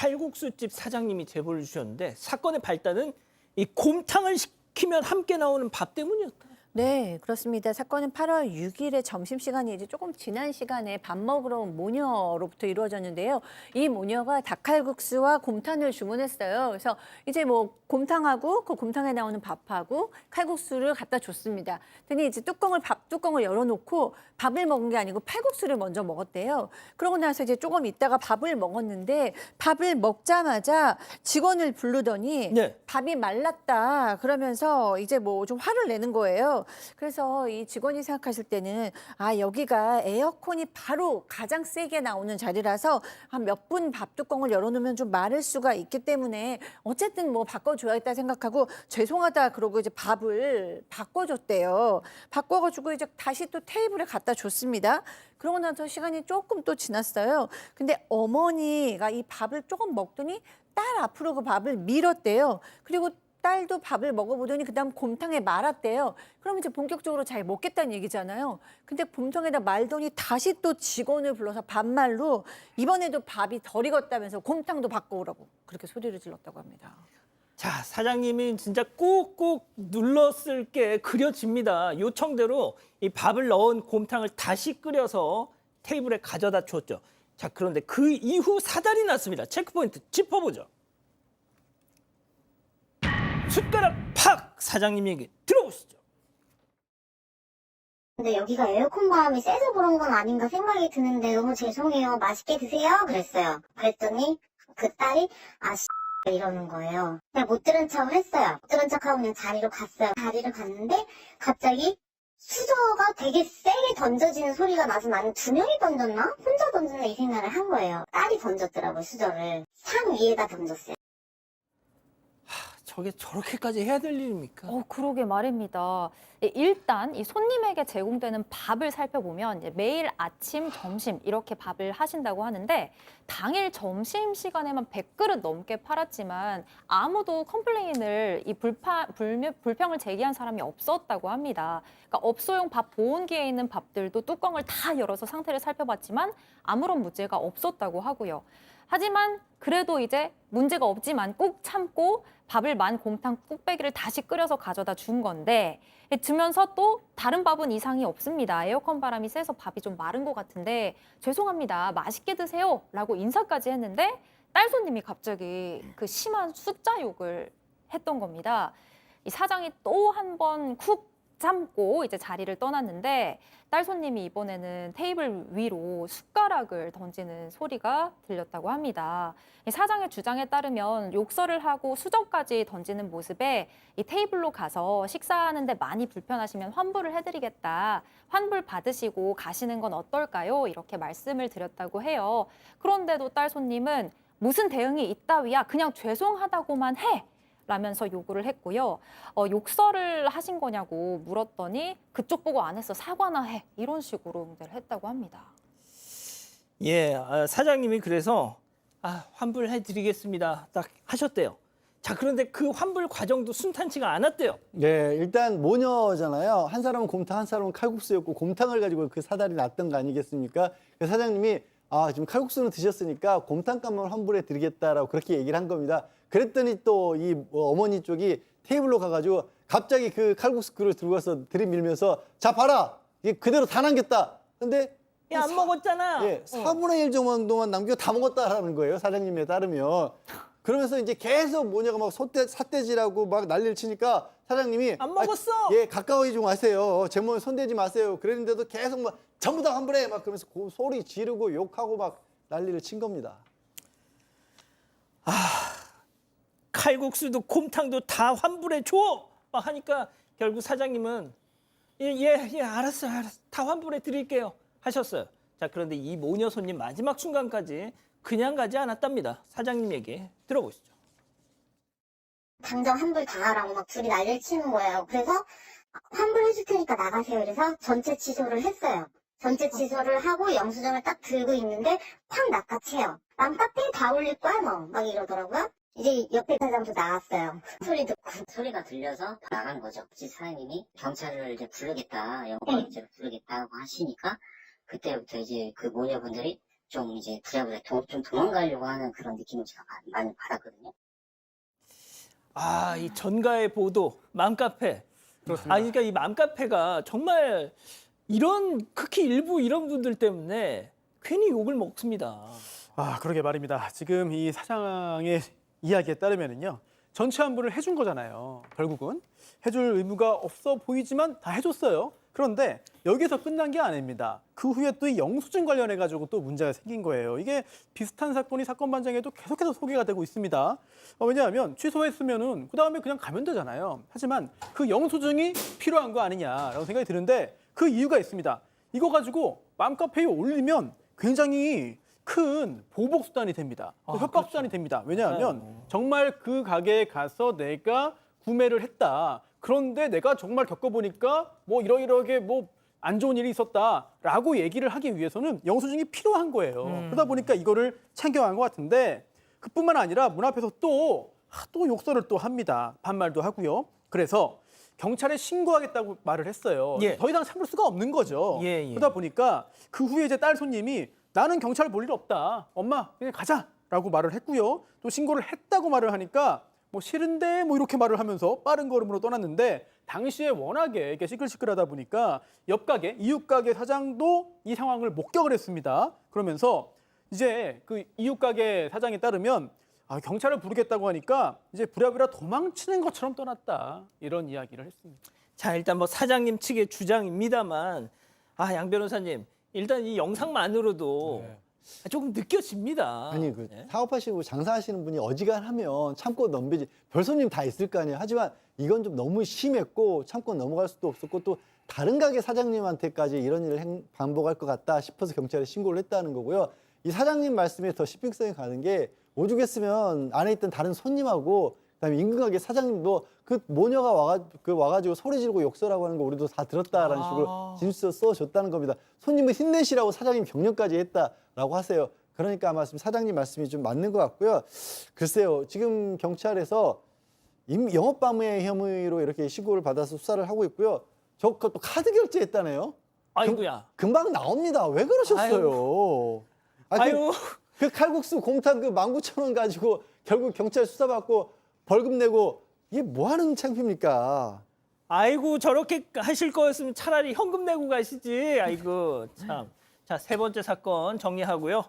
칼국수집 사장님이 제보를 주셨는데 사건의 발단은 이 곰탕을 시키면 함께 나오는 밥 때문이었다. 네, 그렇습니다. 사건은 8월 6일에 점심시간이 이제 조금 지난 시간에 밥 먹으러 온 모녀로부터 이루어졌는데요. 이 모녀가 닭칼국수와 곰탕을 주문했어요. 그래서 이제 뭐 곰탕하고 그 곰탕에 나오는 밥하고 칼국수를 갖다 줬습니다. 근데 이제 밥 뚜껑을 열어놓고 밥을 먹은 게 아니고 칼국수를 먼저 먹었대요. 그러고 나서 이제 조금 있다가 밥을 먹었는데 밥을 먹자마자 직원을 부르더니 네. 밥이 말랐다 그러면서 이제 뭐 좀 화를 내는 거예요. 그래서 이 직원이 생각하실 때는 아 여기가 에어컨이 바로 가장 세게 나오는 자리라서 한 몇 분 밥 뚜껑을 열어놓으면 좀 마를 수가 있기 때문에 어쨌든 뭐 바꿔줘야겠다 생각하고 죄송하다 그러고 이제 밥을 바꿔줬대요. 바꿔가지고 이제 다시 또 테이블에 갖다 줬습니다. 그러고 나서 시간이 조금 또 지났어요. 근데 어머니가 이 밥을 조금 먹더니 딸 앞으로 그 밥을 밀었대요. 그리고 딸도 밥을 먹어보더니 그다음 곰탕에 말았대요. 그럼 이제 본격적으로 잘 먹겠다는 얘기잖아요. 근데 곰탕에다 말더니 다시 또 직원을 불러서 반말로 이번에도 밥이 덜 익었다면서 곰탕도 바꿔오라고 그렇게 소리를 질렀다고 합니다. 자, 사장님이 진짜 꾹꾹 눌렀을 게 그려집니다. 요청대로 이 밥을 넣은 곰탕을 다시 끓여서 테이블에 가져다 줬죠. 자, 그런데 그 이후 사달이 났습니다. 체크포인트 짚어보죠. 숟가락 팍! 사장님 얘기 들어보시죠. 근데 여기가 에어컨 바람이 세서 그런 건 아닌가 생각이 드는데 너무 죄송해요. 맛있게 드세요. 그랬어요. 그랬더니 그 딸이 이러는 거예요. 그냥 못 들은 척을 했어요. 못 들은 척하고 그냥 자리로 갔어요. 자리를 갔는데 갑자기 수저가 되게 세게 던져지는 소리가 나서 나는 두 명이 던졌나? 혼자 던졌나 이 생각을 한 거예요. 딸이 던졌더라고요, 수저를. 상 위에다 던졌어요. 저게 저렇게까지 해야 될 일입니까? 그러게 말입니다. 일단 이 손님에게 제공되는 밥을 살펴보면 이제 매일 아침, 점심 이렇게 밥을 하신다고 하는데 당일 점심 시간에만 100그릇 넘게 팔았지만 아무도 컴플레인을 불평을 제기한 사람이 없었다고 합니다. 그러니까 업소용 밥 보온기에 있는 밥들도 뚜껑을 다 열어서 상태를 살펴봤지만 아무런 문제가 없었다고 하고요. 하지만 그래도 이제 문제가 없지만 꾹 참고 밥을 만 곰탕 뚝배기를 다시 끓여서 가져다 준 건데 주면서 또 다른 밥은 이상이 없습니다. 에어컨 바람이 세서 밥이 좀 마른 것 같은데 죄송합니다. 맛있게 드세요. 라고 인사까지 했는데 딸 손님이 갑자기 그 심한 숫자 욕을 했던 겁니다. 이 사장이 또 한 번 쿡 참고 이제 자리를 떠났는데 딸 손님이 이번에는 테이블 위로 숟가락을 던지는 소리가 들렸다고 합니다. 이 사장의 주장에 따르면 욕설을 하고 수저까지 던지는 모습에 이 테이블로 가서 식사하는데 많이 불편하시면 환불을 해드리겠다. 환불 받으시고 가시는 건 어떨까요? 이렇게 말씀을 드렸다고 해요. 그런데도 딸 손님은 무슨 대응이 있다위야 그냥 죄송하다고만 해. 라면서 요구를 했고요. 욕설을 하신 거냐고 물었더니 그쪽 보고 안 했어 사과나 해 이런 식으로 응대를 했다고 합니다. 예, 사장님이 그래서 환불해드리겠습니다. 딱 하셨대요. 자, 그런데 그 환불 과정도 순탄치가 않았대요. 네, 일단 모녀잖아요. 한 사람은 곰탕, 한 사람은 칼국수였고 곰탕을 가지고 그 사달이 났던 거 아니겠습니까? 그 사장님이 지금 칼국수는 드셨으니까 곰탕값만 환불해 드리겠다라고 그렇게 얘기를 한 겁니다. 그랬더니 또 이 어머니 쪽이 테이블로 가가지고 갑자기 그 칼국수 그릇 들고 가서 들이밀면서 자 봐라 이게 그대로 다 남겼다. 근데 야, 안 먹었잖아. 예, 4분의 1 정도만 남기고 다 먹었다라는 거예요. 사장님에 따르면. 그러면서 이제 계속 모녀가 막 삿대질하고 막 난리를 치니까 사장님이 안 먹었어. 예, 가까이 좀 하세요. 제 몸에 손대지 마세요. 그랬는데도 계속 막 전부 다 환불해 막 그러면서 소리 지르고 욕하고 막 난리를 친 겁니다. 칼국수도 곰탕도 다 환불해 줘. 막 하니까 결국 사장님은 예, 알았어. 다 환불해 드릴게요. 하셨어요. 자, 그런데 이 모녀 손님 마지막 순간까지 그냥 가지 않았답니다. 사장님 얘기 들어보시죠. 당장 환불 다 하라고 막 둘이 난리를 치는 거예요. 그래서 환불해 줄 테니까 나가세요. 그래서 전체 취소를 했어요. 전체 취소를 하고 영수증을 딱 들고 있는데 확 낚아채요. 남 카페에 다 올릴 거야 너. 막 이러더라고요. 이제 옆에 사장도 나왔어요. 소리 듣고. 소리가 들려서 나간 거죠. 사장님이 경찰을 이제 부르겠다, 영업방해죄로 부르겠다고 하시니까 그때부터 이제 그 모녀분들이 좀 이제 부랴부랴 좀 도망가려고 하는 그런 느낌을 제가 많이 받았거든요. 아, 이 전가의 보도, 맘카페. 그렇습니다. 아, 그러니까 이 맘카페가 정말 이런 특히 일부 이런 분들 때문에 괜히 욕을 먹습니다. 아, 그러게 말입니다. 지금 이 사장의 이야기에 따르면은요. 전체 환불을 해준 거잖아요. 결국은 해줄 의무가 없어 보이지만 다 해줬어요. 그런데 여기서 끝난 게 아닙니다. 그 후에 또 이 영수증 관련해 가지고 또 문제가 생긴 거예요. 이게 비슷한 사건이 사건 반장에도 계속해서 소개가 되고 있습니다. 왜냐하면 취소했으면은 그 다음에 그냥 가면 되잖아요. 하지만 그 영수증이 필요한 거 아니냐라고 생각이 드는데 그 이유가 있습니다. 이거 가지고 맘카페에 올리면 굉장히 큰 보복 수단이 됩니다. 또 협박 수단이 됩니다. 왜냐하면 정말 그 가게에 가서 내가 구매를 했다. 그런데 내가 정말 겪어보니까 뭐 이러이러하게 뭐 안 좋은 일이 있었다라고 얘기를 하기 위해서는 영수증이 필요한 거예요. 그러다 보니까 이거를 챙겨간 것 같은데 그뿐만 아니라 문 앞에서 또 욕설을 또 합니다. 반말도 하고요. 그래서 경찰에 신고하겠다고 말을 했어요. 예. 더 이상 참을 수가 없는 거죠. 예, 예. 그러다 보니까 그 후에 이제 딸 손님이 나는 경찰 볼 일 없다. 엄마 그냥 가자라고 말을 했고요. 또 신고를 했다고 말을 하니까 뭐 싫은데 뭐 이렇게 말을 하면서 빠른 걸음으로 떠났는데 당시에 워낙에 이렇게 시끌시끌하다 보니까 옆 가게, 이웃 가게 사장도 이 상황을 목격을 했습니다. 그러면서 이제 그 이웃 가게 사장에 따르면 경찰을 부르겠다고 하니까 이제 부랴부랴 도망치는 것처럼 떠났다. 이런 이야기를 했습니다. 자, 일단 뭐 사장님 측의 주장입니다만 양 변호사님, 일단 이 영상만으로도 조금 느껴집니다. 아니 그 네. 사업하시고 장사하시는 분이 어지간하면 참고 넘기지. 별 손님 다 있을 거 아니에요. 하지만 이건 좀 너무 심했고 참고 넘어갈 수도 없었고 또 다른 가게 사장님한테까지 이런 일을 반복할 것 같다 싶어서 경찰에 신고를 했다는 거고요. 이 사장님 말씀에 더 신빙성이 가는 게 오죽했으면 안에 있던 다른 손님하고 그다음에 인근 가게 사장님도 그 모녀가 와가지고 소리 지르고 욕설하고 하는 거 우리도 다 들었다라는 식으로 진술서 써줬다는 겁니다. 손님을 힘내시라고 사장님 격려까지 했다라고 하세요. 그러니까 아마 사장님 말씀이 좀 맞는 것 같고요. 글쎄요, 지금 경찰에서 영업방해 혐의로 이렇게 신고를 받아서 수사를 하고 있고요. 그것도 카드 결제했다네요. 아이고야. 금방 나옵니다. 왜 그러셨어요? 아유. 그 칼국수 곰탕 그 19,000원 가지고 결국 경찰 수사받고 벌금 내고 이게 뭐 하는 창피입니까? 아이고, 저렇게 하실 거였으면 차라리 현금 내고 가시지. 아이고 참. 자, 세 번째 사건 정리하고요.